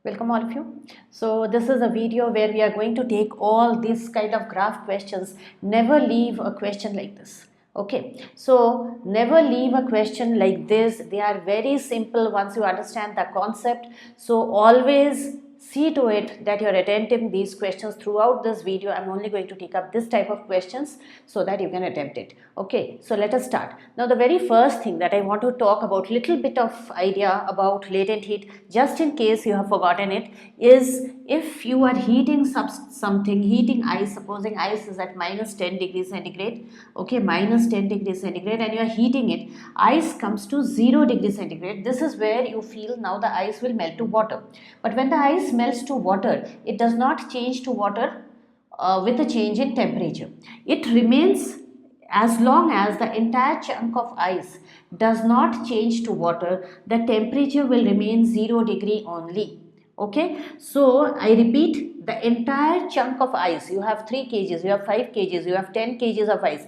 Welcome all of you. So this is a video where we are going to take all these kind of graph questions. Never leave a question like this. Okay, so never leave a question like this. They are very simple once you understand the concept. So always see to it that you are attempting these questions throughout this video. I'm only going to take up this type of questions so that you can attempt it. Okay, so let us start. Now the very first thing that I want to talk about, little bit of idea about latent heat, just in case you have forgotten it, is if you are heating something, heating ice, supposing ice is at minus 10 degrees centigrade, okay, minus 10 degrees centigrade, and you are heating it, ice comes to 0 degrees centigrade. This is where you feel now the ice will melt to water. But when the ice melts to water, it does not change to water with a change in temperature. It remains as long as the entire chunk of ice does not change to water, the temperature will remain 0 degree only. Okay, so I repeat, the entire chunk of ice, you have 3 kgs, you have 5 kgs, you have 10 kgs of ice.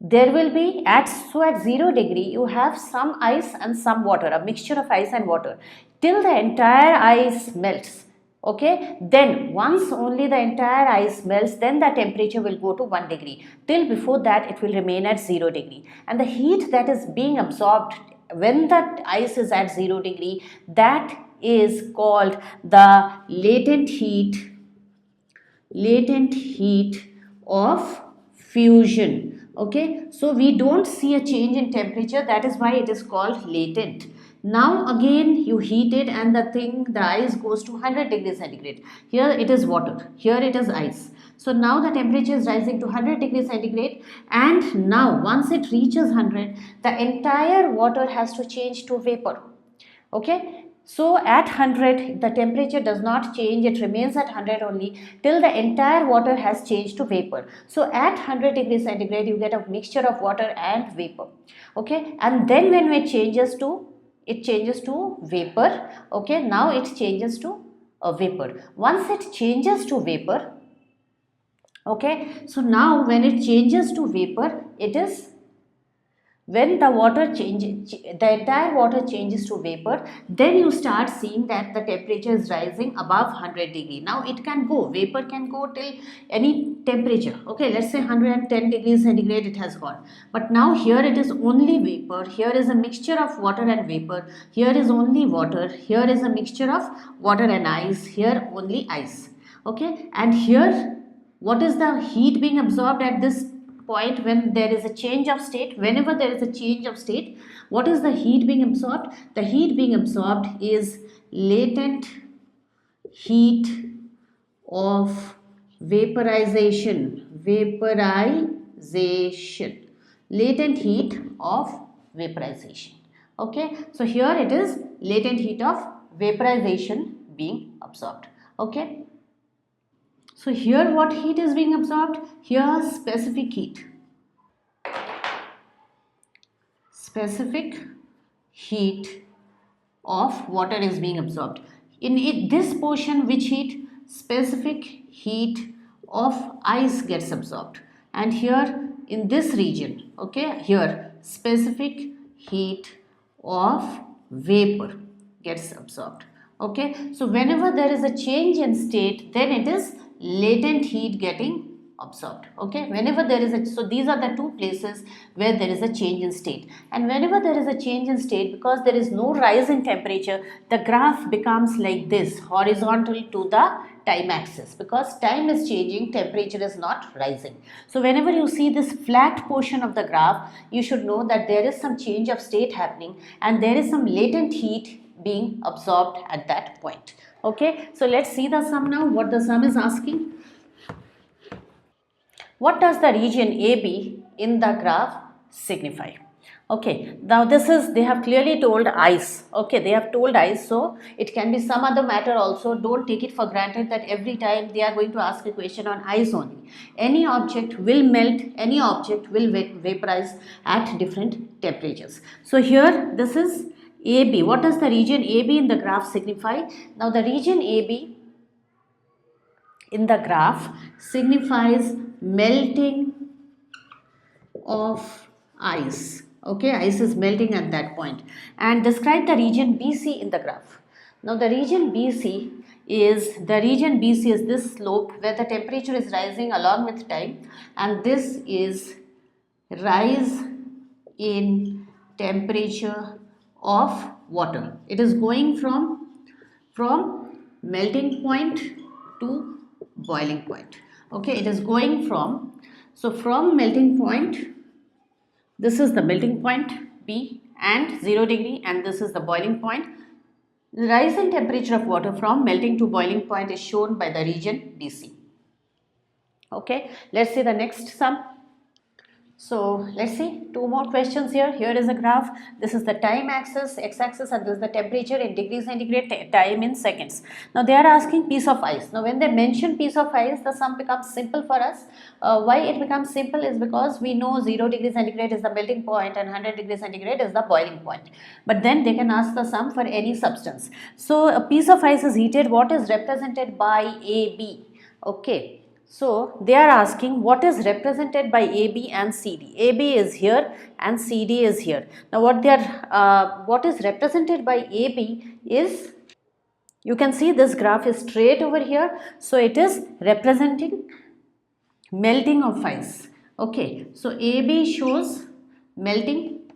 There will be at 0 degree you have some ice and some water, a mixture of ice and water, till the entire ice melts. Okay, then once only the entire ice melts, then the temperature will go to 1 degree. Till before that it will remain at 0 degree, and the heat that is being absorbed when the ice is at 0 degree, that is called the latent heat of fusion. Okay, so we don't see a change in temperature, that is why it is called latent. Now again you heat it and the ice goes to 100 degrees centigrade. Here it is water, here it is ice. So now the temperature is rising to 100 degrees centigrade, and now once it reaches 100, the entire water has to change to vapor. Okay, so at 100 the temperature does not change, it remains at 100 only till the entire water has changed to vapor. So at 100 degrees centigrade you get a mixture of water and vapor. Okay, and then when it changes to vapor. Okay, now it changes to a vapor. Once it changes to vapor, okay, so now when it changes to vapor, it is when the water changes, the entire water changes to vapor, then you start seeing that the temperature is rising above 100 degree. Now it can go, vapor can go till any temperature. Okay, let's say 110 degrees centigrade it has gone. But now here it is only vapor, here is a mixture of water and vapor, here is only water, here is a mixture of water and ice, here only ice. Okay, and here what is the heat being absorbed at this point when there is a change of state? Whenever there is a change of state, what is the heat being absorbed? The heat being absorbed is latent heat of vaporization. Latent heat of vaporization. Okay, so here it is latent heat of vaporization being absorbed. Okay, so here what heat is being absorbed? Here specific heat. Specific heat of water is being absorbed. In this portion, which heat? Specific heat of ice gets absorbed. And here in this region, okay, here specific heat of vapor gets absorbed. Okay, so whenever there is a change in state, then it is latent heat getting absorbed. Okay, whenever there is a, so these are the two places where there is a change in state, and whenever there is a change in state, because there is no rise in temperature, the graph becomes like this, horizontal to the time axis, because time is changing, temperature is not rising. So whenever you see this flat portion of the graph, you should know that there is some change of state happening and there is some latent heat being absorbed at that point. Okay, so let's see the sum now. What the sum is asking: what does the region AB in the graph signify? Okay, now this is, they have clearly told ice. Okay, they have told ice, so it can be some other matter also. Don't take it for granted that every time they are going to ask a question on ice only. Any object will melt, any object will vaporize at different temperatures. So here this is AB. What does the region AB in the graph signify? Now the region AB in the graph signifies melting of ice. Okay, ice is melting at that point. And describe the region BC in the graph. Now the region BC is this slope where the temperature is rising along with time, and this is rise in temperature of water. It is going from melting point to boiling point. Okay, it is going from melting point, this is the melting point B and 0 degree, and this is the boiling point. The rise in temperature of water from melting to boiling point is shown by the region BC. Okay, let's see the next sum. So let's see two more questions here. Here is a graph. This is the time axis, x-axis, and this is the temperature in degrees centigrade, time in seconds. Now they are asking piece of ice. Now when they mention piece of ice, the sum becomes simple for us. Why it becomes simple is because we know 0 degrees centigrade is the melting point and 100 degrees centigrade is the boiling point. But then they can ask the sum for any substance. So a piece of ice is heated. What is represented by AB? Okay. So they are asking what is represented by AB and CD. AB is here and CD is here. Now what is represented by AB is, you can see this graph is straight over here. So it is representing melting of ice. Okay, so AB shows melting.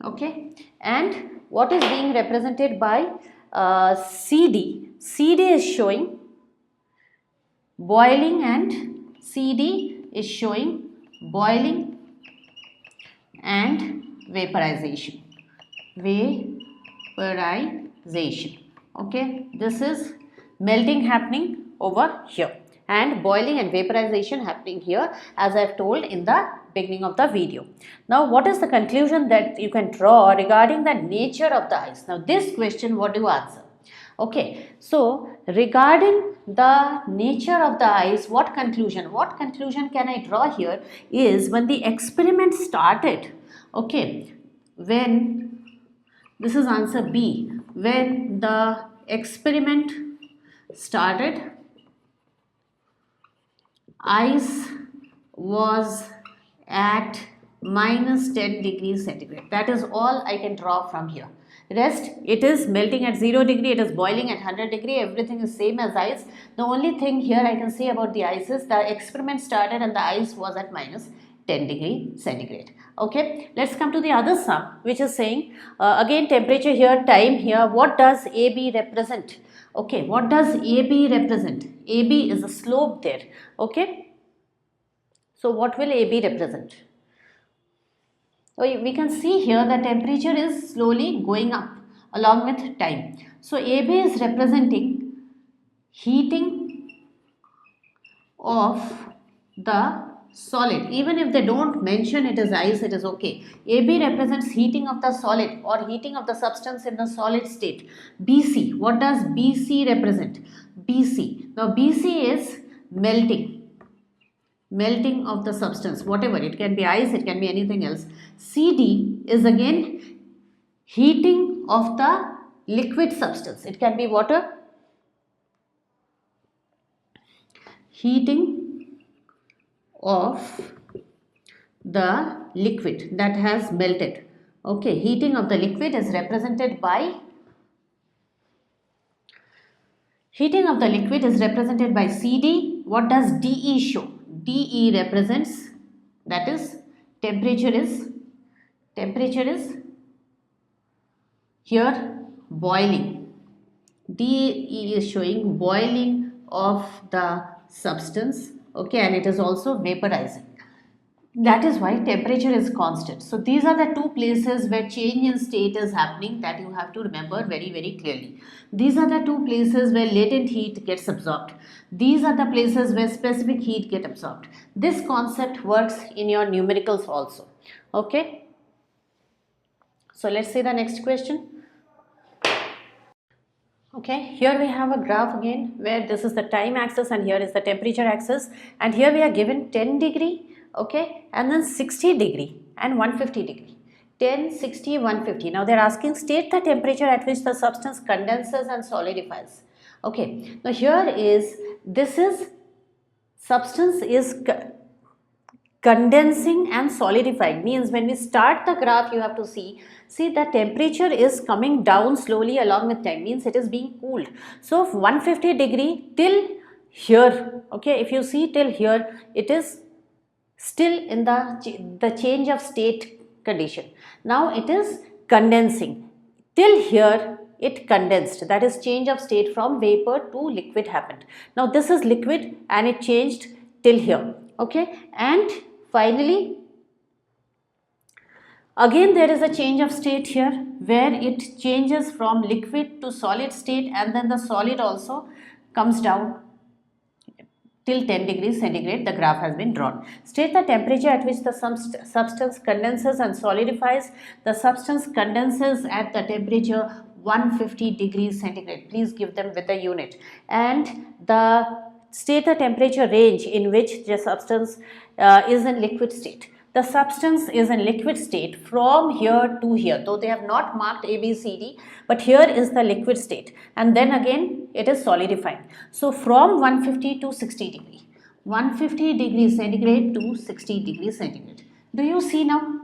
Okay, and what is being represented by CD? CD is showing boiling, and CD is showing boiling and vaporization. Okay, this is melting happening over here and boiling and vaporization happening here, as I have told in the beginning of the video. Now what is the conclusion that you can draw regarding the nature of the ice? Now this question, what do you answer? Okay, so regarding the nature of the ice, what conclusion can I draw here is, when the experiment started, okay, when, this is answer B, when the experiment started, ice was at minus 10 degrees centigrade. That is all I can draw from here. Rest, it is melting at 0 degree, it is boiling at 100 degree, everything is same as ice. The only thing here I can say about the ice is the experiment started and the ice was at minus 10 degree centigrade. Okay, let's come to the other sum, which is saying again temperature here, time here. What does AB represent? Okay, what does AB represent? AB is a slope there. Okay, so what will AB represent? We can see here the temperature is slowly going up along with time. So AB is representing heating of the solid. Even if they don't mention it as ice, it is okay. AB represents heating of the solid or heating of the substance in the solid state. BC, what does BC represent? BC, now BC is melting of the substance, whatever, it can be ice, it can be anything else. CD is again heating of the liquid substance, it can be water, heating of the liquid that has melted. Okay, heating of the liquid is represented by CD. What does DE show? DE represents, that is temperature is here boiling. DE is showing boiling of the substance, okay, and it is also vaporizing. That is why temperature is constant. So these are the two places where change in state is happening, that you have to remember very, very clearly. These are the two places where latent heat gets absorbed. These are the places where specific heat gets absorbed. This concept works in your numericals also. Okay. So let's see the next question. Okay, here we have a graph again where this is the time axis and here is the temperature axis, and here we are given 10 degree, okay, and then 60 degree and 150 degree. 10, 60, 150. Now they are asking state the temperature at which the substance condenses and solidifies. Okay, now here is, this is substance is condensing and solidifying. Means when we start the graph, you have to see the temperature is coming down slowly along with time, means it is being cooled. So 150 degree till here, okay, if you see till here, it is still in the change of state condition. Now it is condensing. Till here it condensed, that is change of state from vapor to liquid happened. Now this is liquid and it changed till here, okay, and finally again there is a change of state here where it changes from liquid to solid state, and then the solid also comes down till 10 degrees centigrade. The graph has been drawn. State the temperature at which the substance condenses and solidifies. The substance condenses at the temperature 150 degrees centigrade. Please give them with the unit. And state the temperature range in which the substance is in liquid state. The substance is in liquid state from here to here, though they have not marked A, B, C, D, but here is the liquid state, and then again it is solidifying. So from 150 to 60 degree, 150 degrees centigrade to 60 degrees centigrade. Do you see now?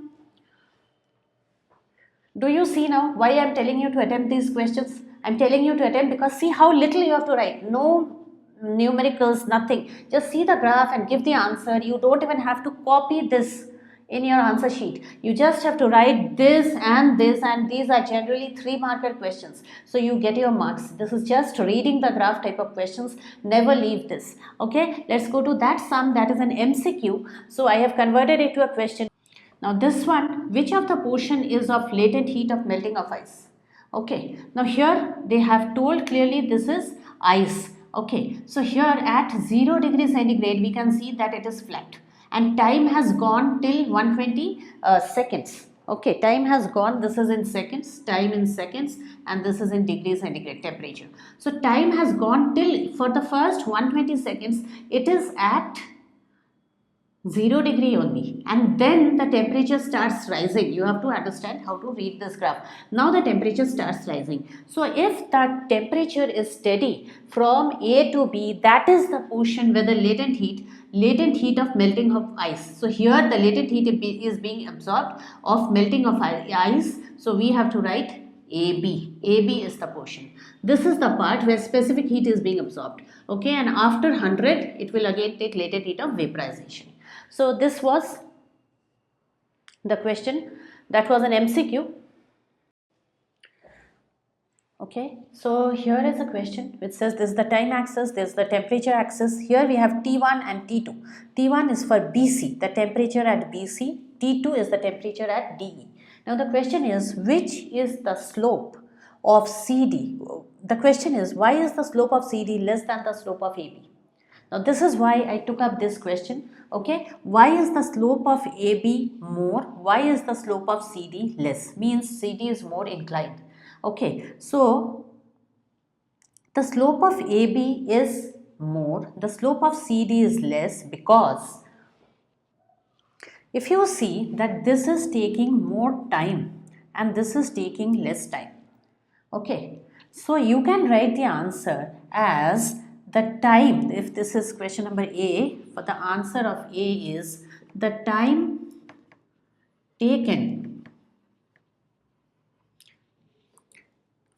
Do you see now why I am telling you to attempt these questions? I am telling you to attempt because see how little you have to write. No numericals, nothing. Just see the graph and give the answer. You don't even have to copy this in your answer sheet. You just have to write this, and these are generally 3-marker questions. So you get your marks. This is just reading the graph type of questions. Never leave this. Okay, let's go to that sum, that is an MCQ. So I have converted it to a question. Now this one, which of the portion is of latent heat of melting of ice? Okay, now here they have told clearly this is ice. Okay, so here at 0 degrees centigrade we can see that it is flat and time has gone till 120 seconds. Okay, time has gone, this is in seconds, time in seconds, and this is in degrees centigrade temperature. So time has gone till, for the first 120 seconds, it is at 0 degree only, and then the temperature starts rising. You have to understand how to read this graph. Now the temperature starts rising. So if the temperature is steady from A to B, that is the portion where the latent heat of melting of ice. So here the latent heat is being absorbed of melting of ice. So we have to write AB. AB is the portion. This is the part where specific heat is being absorbed. Okay, and after 100, it will again take latent heat of vaporization. So this was the question. That was an MCQ. Okay, so here is a question which says this is the time axis, this is the temperature axis. Here we have T1 and T2. T1 is for BC, the temperature at BC. T2 is the temperature at DE. Now the question is, which is the slope of CD? The question is, why is the slope of CD less than the slope of AB? Now this is why I took up this question. Okay, why is the slope of AB more? Why is the slope of CD less? Means CD is more inclined. Okay, so the slope of AB is more, the slope of CD is less, because if you see that this is taking more time and this is taking less time. Okay, so you can write the answer as the time, if this is question number A, for the answer of A is the time taken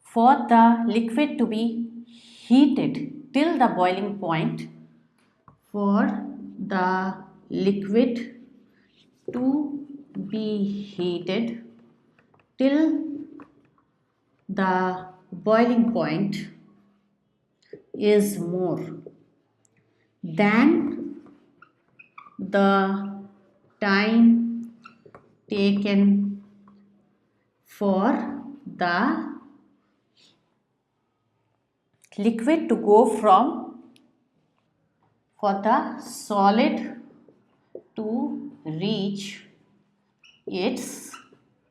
for the liquid to be heated till the boiling point, for the liquid to be heated till the boiling point is more than the time taken for the liquid to go from for the solid to reach its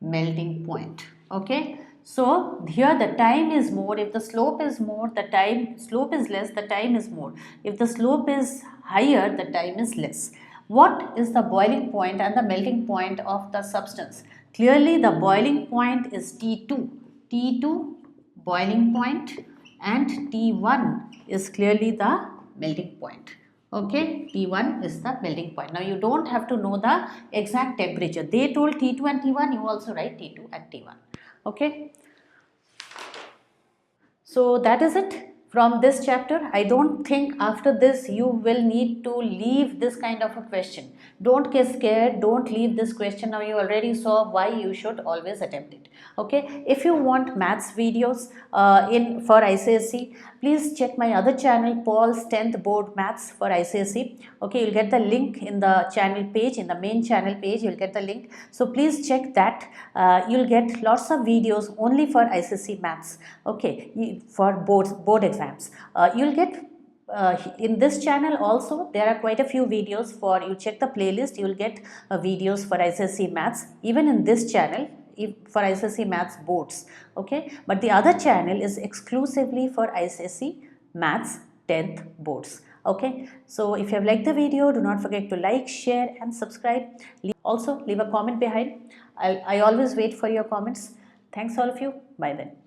melting point. Okay, so here the time is more. If the slope is more, the time slope is less, the time is more. If the slope is higher, the time is less. What is the boiling point and the melting point of the substance? Clearly the boiling point is T2. T2 boiling point, and T1 is clearly the melting point. Okay, T1 is the melting point. Now you don't have to know the exact temperature. They told T2 and T1, you also write T2 and T1. Okay. So that is it from this chapter. I don't think after this you will need to leave this kind of a question. Don't get scared. Don't leave this question. Now you already saw why you should always attempt it. Okay. If you want maths videos in for ICSE, please check my other channel, Paul's 10th Board Maths for ICSE. Okay, you'll get the link in the channel page, in the main channel page, you'll get the link. So please check that. You'll get lots of videos only for ICSE Maths. Okay, for board exams. You'll get in this channel also there are quite a few videos for you. Check the playlist, you will get videos for ICSE Maths even in this channel for ICSE Maths boards. Okay, but the other channel is exclusively for ICSE Maths 10th boards. Okay, so if you have liked the video, do not forget to like, share and subscribe. Also leave a comment behind. I always wait for your comments. Thanks all of you. Bye then.